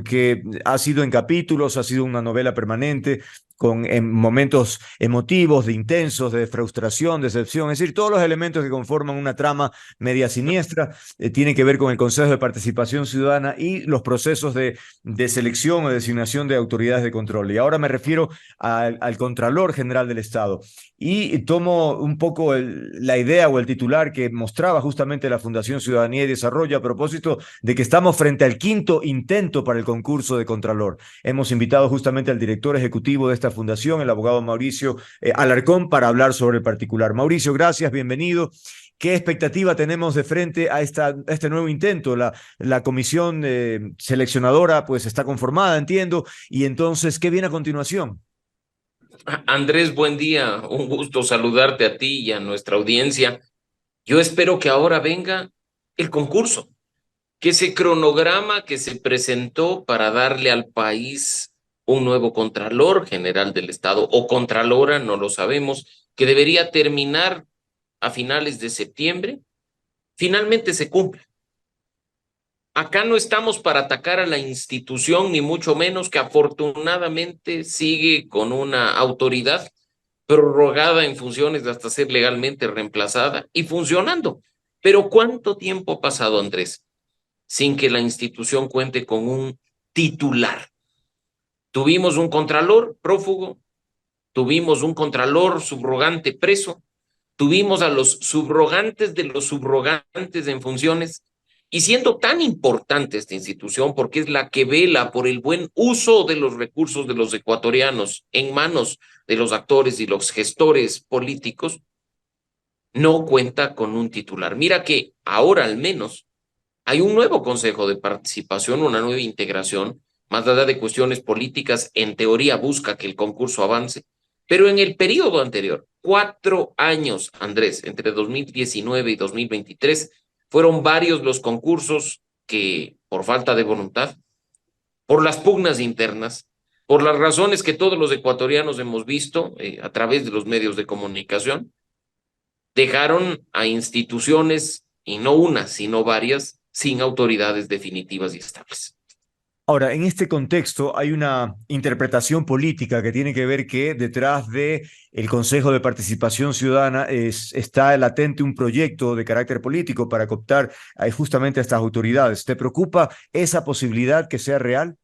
porque ha sido en capítulos, ha sido una novela permanente, con momentos emotivos, de intensos, de frustración, decepción, es decir, todos los elementos que conforman una trama media siniestra tienen que ver con el Consejo de Participación Ciudadana y los procesos de selección o designación de autoridades de control. Y ahora me refiero al Contralor General del Estado. Y tomo un poco la idea o el titular que mostraba justamente la Fundación Ciudadanía y Desarrollo a propósito de que estamos frente al quinto intento para el concurso de Contralor. Hemos invitado justamente al director ejecutivo de esta fundación, el abogado Mauricio Alarcón, para hablar sobre el particular. Mauricio, gracias, bienvenido. ¿Qué expectativa tenemos de frente a este nuevo intento? La comisión seleccionadora pues está conformada, entiendo, y entonces, ¿qué viene a continuación? Andrés, buen día. Un gusto saludarte a ti y a nuestra audiencia. Yo espero que ahora venga el concurso, que ese cronograma que se presentó para darle al país un nuevo Contralor General del Estado o Contralora, no lo sabemos, que debería terminar a finales de septiembre, finalmente se cumple. Acá no estamos para atacar a la institución, ni mucho menos, que afortunadamente sigue con una autoridad prorrogada en funciones hasta ser legalmente reemplazada y funcionando. Pero ¿cuánto tiempo ha pasado, Andrés, sin que la institución cuente con un titular? Tuvimos un contralor prófugo, tuvimos un contralor subrogante preso, tuvimos a los subrogantes de los subrogantes en funciones, y siendo tan importante esta institución porque es la que vela por el buen uso de los recursos de los ecuatorianos en manos de los actores y los gestores políticos, no cuenta con un titular. Mira que ahora al menos hay un nuevo Consejo de Participación, una nueva integración, más allá de cuestiones políticas, en teoría busca que el concurso avance, pero en el periodo anterior, 4 años, Andrés, entre 2019 y 2023, fueron varios los concursos que, por falta de voluntad, por las pugnas internas, por las razones que todos los ecuatorianos hemos visto a través de los medios de comunicación, dejaron a instituciones, y no una, sino varias, sin autoridades definitivas y estables. Ahora, en este contexto hay una interpretación política que tiene que ver que detrás de el Consejo de Participación Ciudadana está latente un proyecto de carácter político para cooptar justamente a estas autoridades. ¿Te preocupa esa posibilidad que sea real?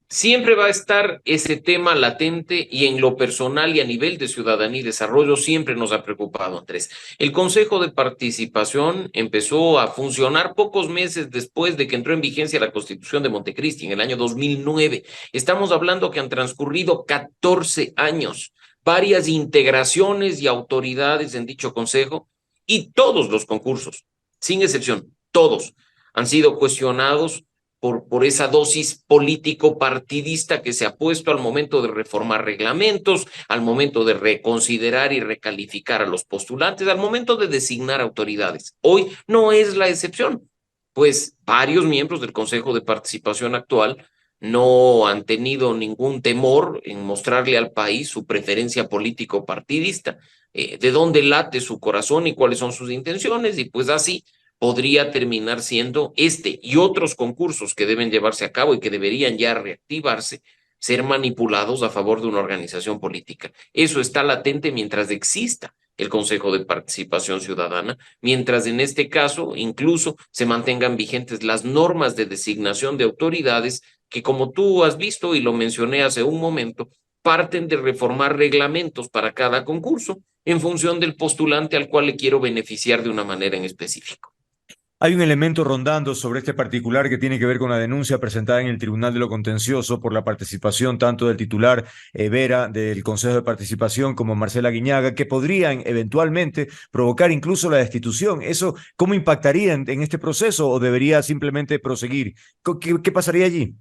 Siempre va a estar ese tema latente y en lo personal y a nivel de ciudadanía y desarrollo siempre nos ha preocupado, Andrés. El Consejo de Participación empezó a funcionar pocos meses después de que entró en vigencia la Constitución de Montecristi en el año 2009. Estamos hablando que han transcurrido 14 años, varias integraciones y autoridades en dicho Consejo y todos los concursos, sin excepción, todos han sido cuestionados por esa dosis político-partidista que se ha puesto al momento de reformar reglamentos, al momento de reconsiderar y recalificar a los postulantes, al momento de designar autoridades. Hoy no es la excepción, pues varios miembros del Consejo de Participación actual no han tenido ningún temor en mostrarle al país su preferencia político-partidista, de dónde late su corazón y cuáles son sus intenciones, y pues así podría terminar siendo este y otros concursos que deben llevarse a cabo y que deberían ya reactivarse, ser manipulados a favor de una organización política. Eso está latente mientras exista el Consejo de Participación Ciudadana, mientras en este caso incluso se mantengan vigentes las normas de designación de autoridades que, como tú has visto y lo mencioné hace un momento, parten de reformar reglamentos para cada concurso en función del postulante al cual le quiero beneficiar de una manera en específico. Hay un elemento rondando sobre este particular que tiene que ver con la denuncia presentada en el Tribunal de lo Contencioso por la participación tanto del titular Vera del Consejo de Participación como Marcela Guiñaga, que podrían eventualmente provocar incluso la destitución. ¿Eso cómo impactaría en este proceso o debería simplemente proseguir? ¿Qué pasaría allí?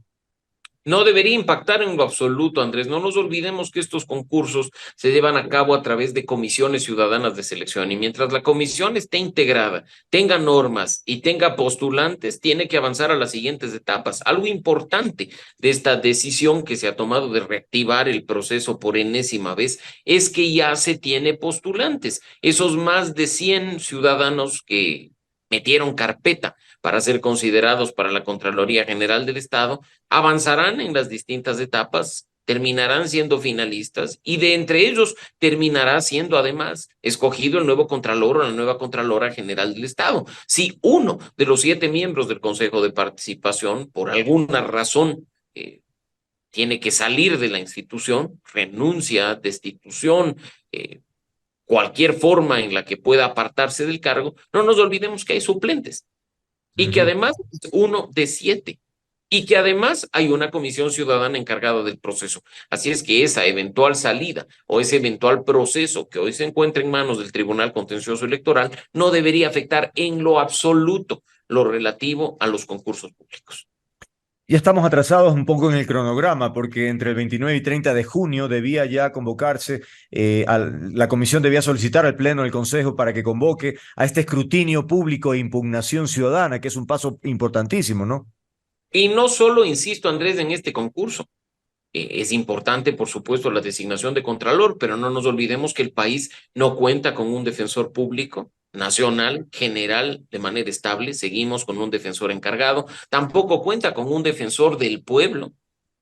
No debería impactar en lo absoluto, Andrés. No nos olvidemos que estos concursos se llevan a cabo a través de comisiones ciudadanas de selección y mientras la comisión esté integrada, tenga normas y tenga postulantes, tiene que avanzar a las siguientes etapas. Algo importante de esta decisión que se ha tomado de reactivar el proceso por enésima vez es que ya se tiene postulantes. Esos más de 100 ciudadanos que metieron carpeta para ser considerados para la Contraloría General del Estado, avanzarán en las distintas etapas, terminarán siendo finalistas y de entre ellos terminará siendo además escogido el nuevo Contralor o la nueva Contralora General del Estado. Si uno de los 7 miembros del Consejo de Participación, por alguna razón, tiene que salir de la institución, renuncia, destitución, cualquier forma en la que pueda apartarse del cargo, no nos olvidemos que hay suplentes y que además es uno de 7 y que además hay una comisión ciudadana encargada del proceso. Así es que esa eventual salida o ese eventual proceso que hoy se encuentra en manos del Tribunal Contencioso Electoral no debería afectar en lo absoluto lo relativo a los concursos públicos. Ya estamos atrasados un poco en el cronograma porque entre el 29 y 30 de junio debía ya convocarse, la comisión debía solicitar al Pleno del Consejo para que convoque a este escrutinio público e impugnación ciudadana, que es un paso importantísimo, ¿no? Y no solo, insisto, Andrés, en este concurso. Es importante, por supuesto, la designación de Contralor, pero no nos olvidemos que el país no cuenta con un defensor público nacional, general, de manera estable. Seguimos con un defensor encargado. Tampoco cuenta con un defensor del pueblo,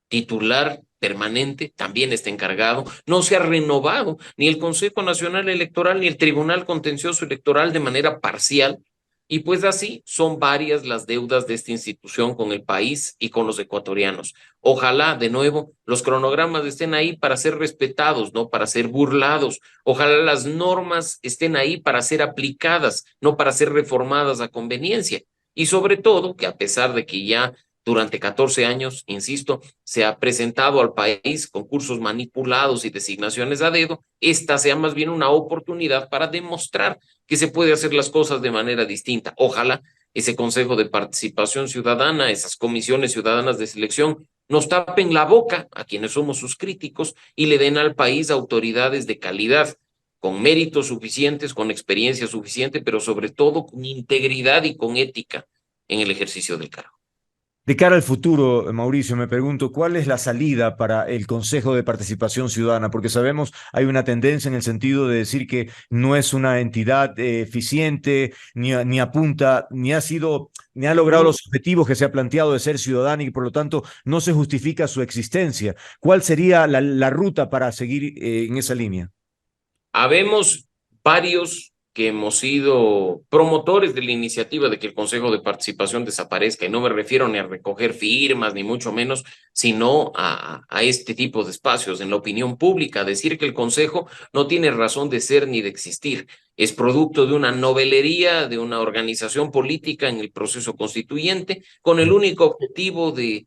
titular permanente, también está encargado. No se ha renovado ni el Consejo Nacional Electoral ni el Tribunal Contencioso Electoral de manera parcial. Y pues así son varias las deudas de esta institución con el país y con los ecuatorianos. Ojalá, de nuevo, los cronogramas estén ahí para ser respetados, no para ser burlados. Ojalá las normas estén ahí para ser aplicadas, no para ser reformadas a conveniencia. Y sobre todo, que a pesar de que ya durante 14 años, insisto, se ha presentado al país concursos manipulados y designaciones a dedo, esta sea más bien una oportunidad para demostrar que se puede hacer las cosas de manera distinta. Ojalá ese Consejo de Participación Ciudadana, esas comisiones ciudadanas de selección, nos tapen la boca a quienes somos sus críticos y le den al país autoridades de calidad, con méritos suficientes, con experiencia suficiente, pero sobre todo con integridad y con ética en el ejercicio del cargo. De cara al futuro, Mauricio, me pregunto, ¿cuál es la salida para el Consejo de Participación Ciudadana? Porque sabemos hay una tendencia en el sentido de decir que no es una entidad eficiente, ni apunta, ni ha logrado los objetivos que se ha planteado de ser ciudadana y por lo tanto no se justifica su existencia. ¿Cuál sería la ruta para seguir en esa línea? Habemos varios que hemos sido promotores de la iniciativa de que el Consejo de Participación desaparezca, y no me refiero ni a recoger firmas, ni mucho menos, sino a este tipo de espacios en la opinión pública, decir que el Consejo no tiene razón de ser ni de existir, es producto de una novelería, de una organización política en el proceso constituyente, con el único objetivo de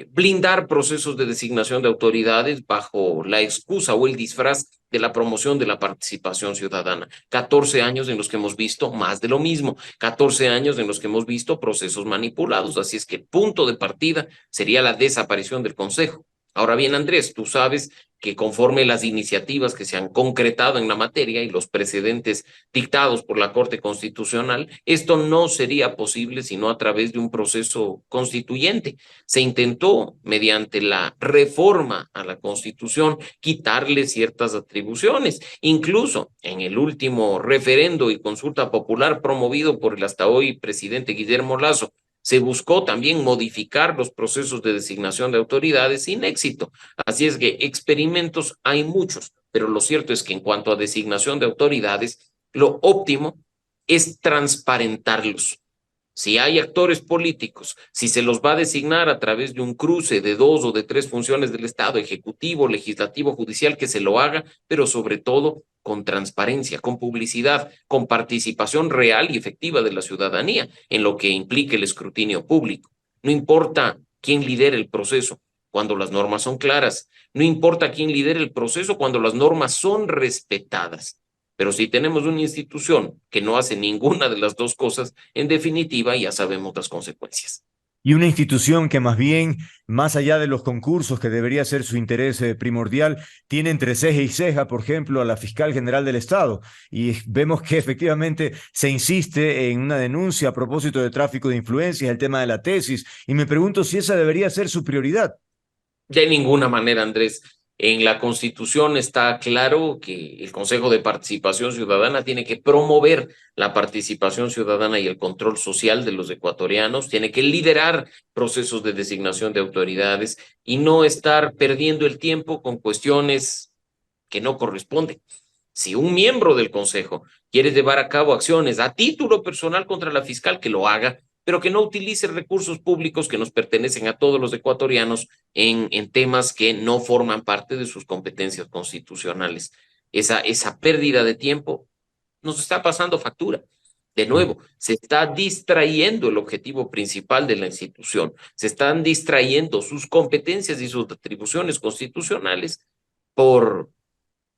blindar procesos de designación de autoridades bajo la excusa o el disfraz de la promoción de la participación ciudadana. 14 años en los que hemos visto más de lo mismo, 14 años en los que hemos visto procesos manipulados, así es que el punto de partida sería la desaparición del Consejo. Ahora bien, Andrés, tú sabes que conforme las iniciativas que se han concretado en la materia y los precedentes dictados por la Corte Constitucional, esto no sería posible sino a través de un proceso constituyente. Se intentó, mediante la reforma a la Constitución, quitarle ciertas atribuciones. Incluso en el último referendo y consulta popular promovido por el hasta hoy presidente Guillermo Lasso, se buscó también modificar los procesos de designación de autoridades sin éxito. Así es que experimentos hay muchos, pero lo cierto es que en cuanto a designación de autoridades, lo óptimo es transparentarlos. Si hay actores políticos, si se los va a designar a través de un cruce de 2 o de 3 funciones del Estado, ejecutivo, legislativo, judicial, que se lo haga, pero sobre todo con transparencia, con publicidad, con participación real y efectiva de la ciudadanía en lo que implique el escrutinio público. No importa quién lidere el proceso cuando las normas son claras, no importa quién lidere el proceso cuando las normas son respetadas. Pero si tenemos una institución que no hace ninguna de las dos cosas, en definitiva ya sabemos las consecuencias. Y una institución que más bien, más allá de los concursos, que debería ser su interés primordial, tiene entre ceja y ceja, por ejemplo, a la fiscal general del Estado. Y vemos que efectivamente se insiste en una denuncia a propósito de tráfico de influencias, el tema de la tesis. Y me pregunto si esa debería ser su prioridad. De ninguna manera, Andrés. En la Constitución está claro que el Consejo de Participación Ciudadana tiene que promover la participación ciudadana y el control social de los ecuatorianos, tiene que liderar procesos de designación de autoridades y no estar perdiendo el tiempo con cuestiones que no corresponden. Si un miembro del Consejo quiere llevar a cabo acciones a título personal contra la fiscal, que lo haga, pero que no utilice recursos públicos que nos pertenecen a todos los ecuatorianos en temas que no forman parte de sus competencias constitucionales. Esa pérdida de tiempo nos está pasando factura. De nuevo, se está distrayendo el objetivo principal de la institución, se están distrayendo sus competencias y sus atribuciones constitucionales por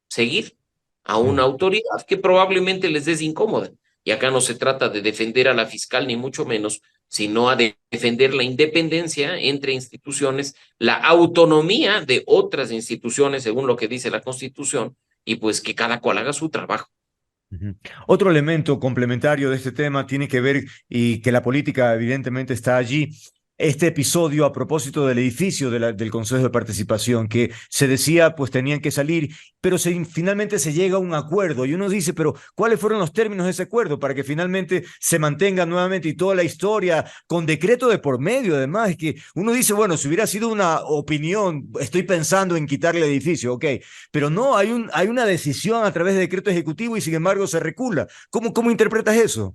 seguir a una autoridad que probablemente les es incómoda. Y acá no se trata de defender a la fiscal, ni mucho menos, sino a defender la independencia entre instituciones, la autonomía de otras instituciones, según lo que dice la Constitución, y pues que cada cual haga su trabajo. Otro elemento complementario de este tema tiene que ver, y que la política evidentemente está allí, este episodio a propósito del edificio del Consejo de Participación, que se decía pues tenían que salir, pero finalmente se llega a un acuerdo y uno dice, pero ¿cuáles fueron los términos de ese acuerdo para que finalmente se mantenga nuevamente y toda la historia con decreto de por medio? Además, es que uno dice, bueno, si hubiera sido una opinión, estoy pensando en quitarle el edificio, ok, pero no, hay una decisión a través de decreto ejecutivo y sin embargo se recula. ¿Cómo interpretas eso?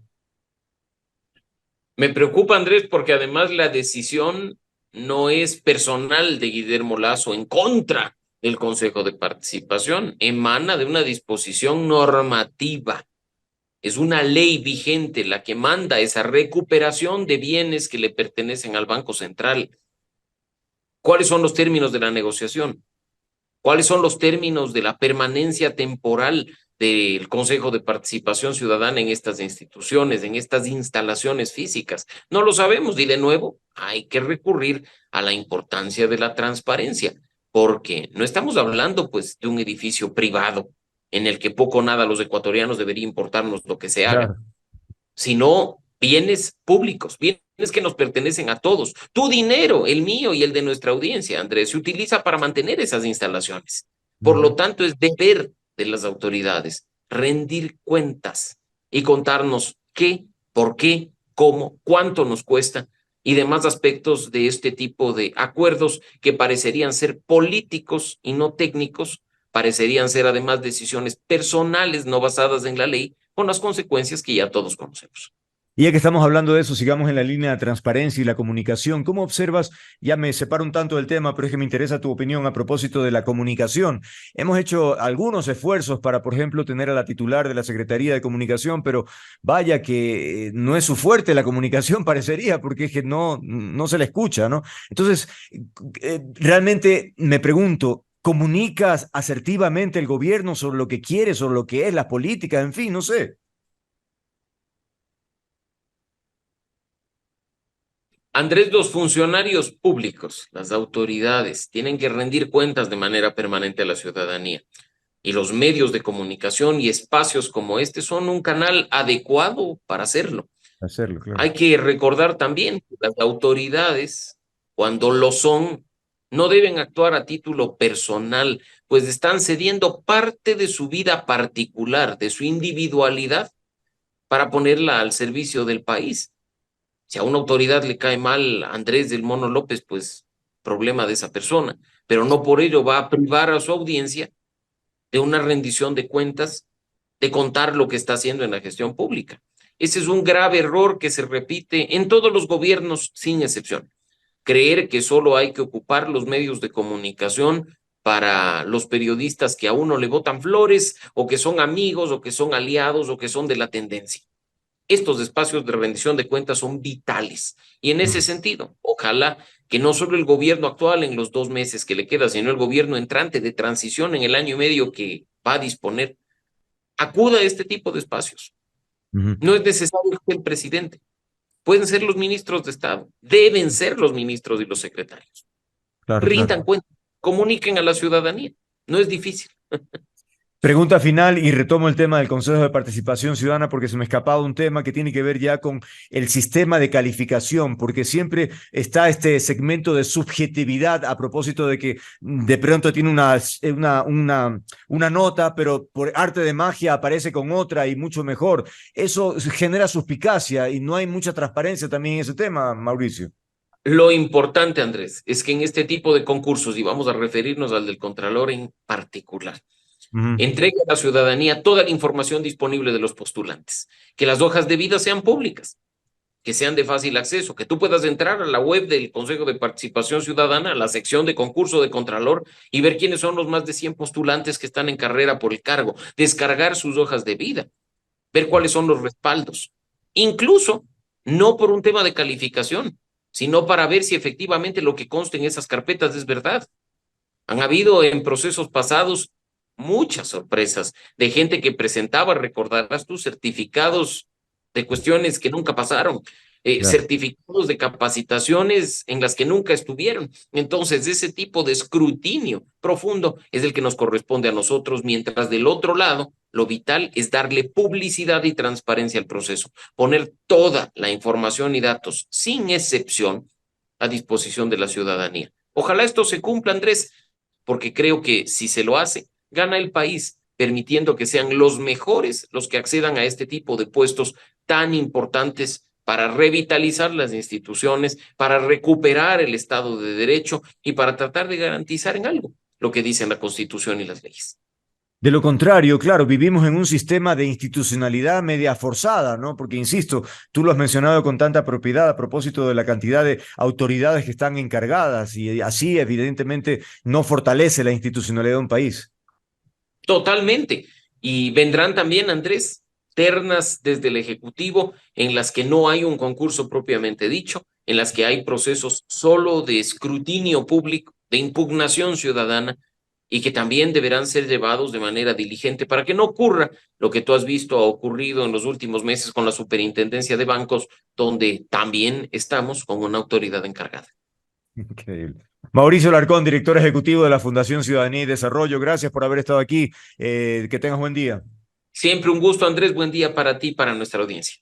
Me preocupa, Andrés, porque además la decisión no es personal de Guillermo Lazo en contra del Consejo de Participación, emana de una disposición normativa. Es una ley vigente la que manda esa recuperación de bienes que le pertenecen al Banco Central. ¿Cuáles son los términos de la negociación? ¿Cuáles son los términos de la permanencia temporal del Consejo de Participación Ciudadana en estas instituciones, en estas instalaciones físicas? No lo sabemos y de nuevo hay que recurrir a la importancia de la transparencia, porque no estamos hablando pues de un edificio privado en el que poco o nada a los ecuatorianos debería importarnos lo que se haga, Claro. sino bienes públicos, bienes que nos pertenecen a todos. Tu dinero, el mío y el de nuestra audiencia, Andrés, se utiliza para mantener esas instalaciones. Por lo tanto, es deber de las autoridades rendir cuentas y contarnos qué, por qué, cómo, cuánto nos cuesta y demás aspectos de este tipo de acuerdos que parecerían ser políticos y no técnicos, parecerían ser además decisiones personales no basadas en la ley, con las consecuencias que ya todos conocemos. Y ya que estamos hablando de eso, sigamos en la línea de transparencia y la comunicación. ¿Cómo observas? Ya me separo un tanto del tema, pero es que me interesa tu opinión a propósito de la comunicación. Hemos hecho algunos esfuerzos para, por ejemplo, tener a la titular de la Secretaría de Comunicación, pero vaya que no es su fuerte la comunicación, parecería, porque es que no se la escucha, ¿no? Entonces, realmente me pregunto, ¿comunicas asertivamente el gobierno sobre lo que quiere, sobre lo que es la política, en fin, no sé? Andrés, los funcionarios públicos, las autoridades, tienen que rendir cuentas de manera permanente a la ciudadanía. Y los medios de comunicación y espacios como este son un canal adecuado para hacerlo. Hacerlo, claro. Hay que recordar también que las autoridades, cuando lo son, no deben actuar a título personal, pues están cediendo parte de su vida particular, de su individualidad, para ponerla al servicio del país. Si a una autoridad le cae mal Andrés del Mono López, pues problema de esa persona, pero no por ello va a privar a su audiencia de una rendición de cuentas, de contar lo que está haciendo en la gestión pública. Ese es un grave error que se repite en todos los gobiernos sin excepción. Creer que solo hay que ocupar los medios de comunicación para los periodistas que a uno le botan flores o que son amigos o que son aliados o que son de la tendencia. Estos espacios de rendición de cuentas son vitales. Y en ese sentido, ojalá que no solo el gobierno actual en los 2 meses que le queda, sino el gobierno entrante de transición en el año y medio que va a disponer, acuda a este tipo de espacios. Ujú. No es necesario que el presidente. Pueden ser los ministros de Estado, deben ser los ministros y los secretarios. Claro, claro. Rindan cuentas, comuniquen a la ciudadanía. No es difícil. Pregunta final y retomo el tema del Consejo de Participación Ciudadana porque se me escapaba un tema que tiene que ver ya con el sistema de calificación, porque siempre está este segmento de subjetividad a propósito de que de pronto tiene una nota, pero por arte de magia aparece con otra y mucho mejor. Eso genera suspicacia y no hay mucha transparencia también en ese tema, Mauricio. Lo importante, Andrés, es que en este tipo de concursos, y vamos a referirnos al del Contralor en particular, Ujú. entregue a la ciudadanía toda la información disponible de los postulantes, que las hojas de vida sean públicas, que sean de fácil acceso, que tú puedas entrar a la web del Consejo de Participación Ciudadana, a la sección de concurso de Contralor y ver quiénes son los más de 100 postulantes que están en carrera por el cargo, descargar sus hojas de vida, ver cuáles son los respaldos, incluso no por un tema de calificación, sino para ver si efectivamente lo que consta en esas carpetas es verdad. Han habido en procesos pasados muchas sorpresas de gente que presentaba, recordarás tus certificados de cuestiones que nunca pasaron, Claro. certificados de capacitaciones en las que nunca estuvieron. Entonces, ese tipo de escrutinio profundo es el que nos corresponde a nosotros, mientras del otro lado, lo vital es darle publicidad y transparencia al proceso, poner toda la información y datos, sin excepción, a disposición de la ciudadanía. Ojalá esto se cumpla, Andrés, porque creo que si se lo hace, gana el país, permitiendo que sean los mejores los que accedan a este tipo de puestos tan importantes para revitalizar las instituciones, para recuperar el Estado de Derecho y para tratar de garantizar en algo lo que dicen la Constitución y las leyes. De lo contrario, claro, vivimos en un sistema de institucionalidad media forzada, ¿no? Porque, insisto, tú lo has mencionado con tanta propiedad a propósito de la cantidad de autoridades que están encargadas y así, evidentemente, no fortalece la institucionalidad de un país. Totalmente. Y vendrán también, Andrés, ternas desde el Ejecutivo en las que no hay un concurso propiamente dicho, en las que hay procesos solo de escrutinio público, de impugnación ciudadana, y que también deberán ser llevados de manera diligente para que no ocurra lo que tú has visto ha ocurrido en los últimos meses con la Superintendencia de Bancos, donde también estamos con una autoridad encargada. Increíble. Mauricio Larcón, director ejecutivo de la Fundación Ciudadanía y Desarrollo, gracias por haber estado aquí. Que tengas buen día. Siempre un gusto, Andrés. Buen día para ti y para nuestra audiencia.